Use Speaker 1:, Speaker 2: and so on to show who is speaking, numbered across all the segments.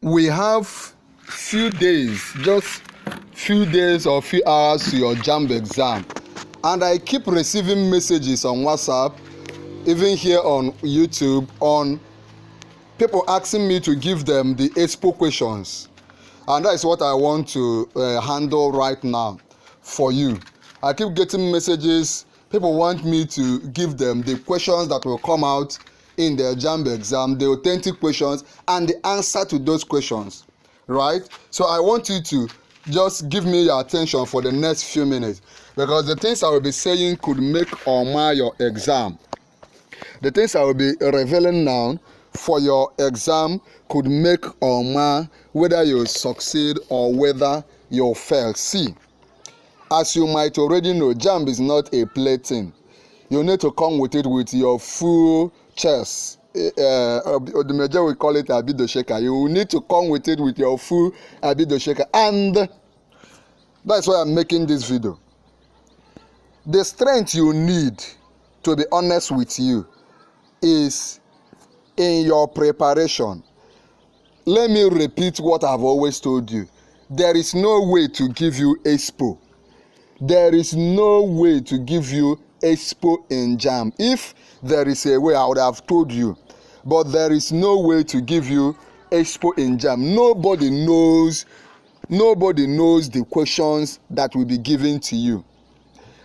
Speaker 1: we have few days, just few days or few hours to your JAMB exam, and I keep receiving messages on WhatsApp, even here on YouTube, on people asking me to give them the expo questions, and that is what I want to handle right now for you. I keep getting messages. People want me to give them the questions that will come out in their JAMB exam, the authentic questions and the answer to those questions, right? So I want you to just give me your attention for the next few minutes, because the things I will be saying could make or mar your exam. The things I will be revealing now for your exam could make or mar whether you succeed or whether you fail. See, as you might already know, JAMB is not a plaything. You need to come with it with your full chest. The major will call it abido shaker. You will need to come with it with your full abido shaker, and that's why I'm making this video. The strength you need, to be honest with you, is in your preparation. Let me repeat what I've always told you. There is no way to give you expo. There is no way to give you expo in JAMB. If there is a way, I would have told you, but there is no way to give you expo in JAMB. Nobody knows the questions that will be given to you.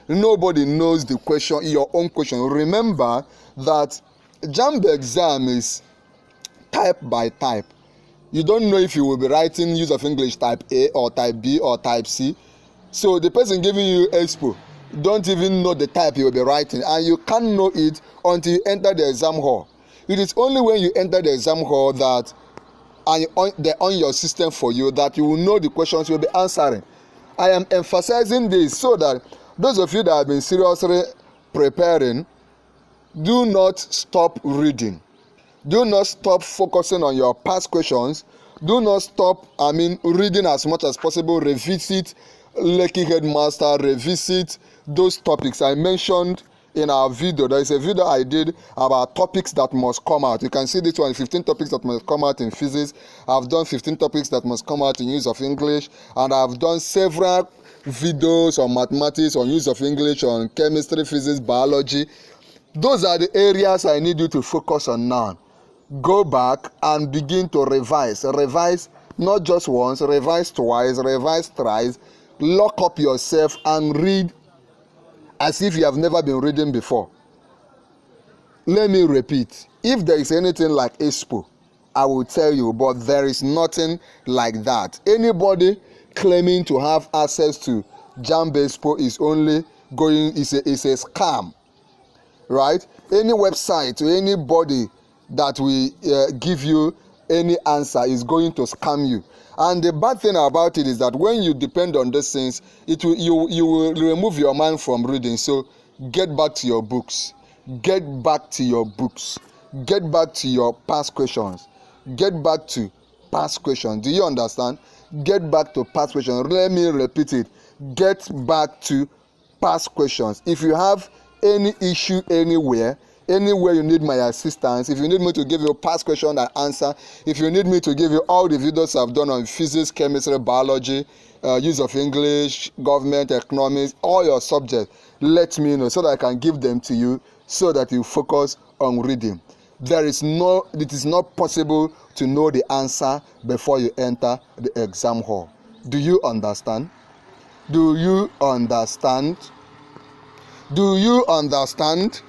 Speaker 1: Nobody knows the question, your own question. Remember that JAMB exam is type by type. You don't know if you will be writing use of English type A or type B or type C. So the person giving you expo don't even know the type you will be writing, and you can't know it until you enter the exam hall. It is only when you enter the exam hall that they're on your system for you that you will know the questions you will be answering. I am emphasizing this so that those of you that have been seriously preparing, do not stop reading. Do not stop focusing on your past questions. Do not stop, reading as much as possible. Revisit Lekki Headmaster, revisit those topics I mentioned in our video. There is a video I did about topics that must come out. You can see this one, 15 topics that must come out in physics. I've done 15 topics that must come out in use of English, and I've done several videos on mathematics, on use of English, on chemistry, physics, biology. Those are the areas I need you to focus on now. Go back and begin to revise. Revise not just once, revise twice, revise thrice. Lock up yourself and read as if you have never been reading before. Let me repeat. If there is anything like expo, I will tell you, but there is nothing like that. Anybody claiming to have access to JAMB expo is a scam, right? Any website or anybody that will give you any answer is going to scam you. And the bad thing about it is that when you depend on these things, you will remove your mind from reading. So get back to your books. Get back to your books. Get back to your past questions. Get back to past questions. Do you understand? Get back to past questions. Let me repeat it. Get back to past questions. If you have any issue anywhere you need my assistance, if you need me to give you a past question and answer, if you need me to give you all the videos I've done on physics, chemistry, biology, use of English, government, economics, all your subjects, let me know so that I can give them to you so that you focus on reading. It is not possible to know the answer before you enter the exam hall. Do you understand? Do you understand? Do you understand?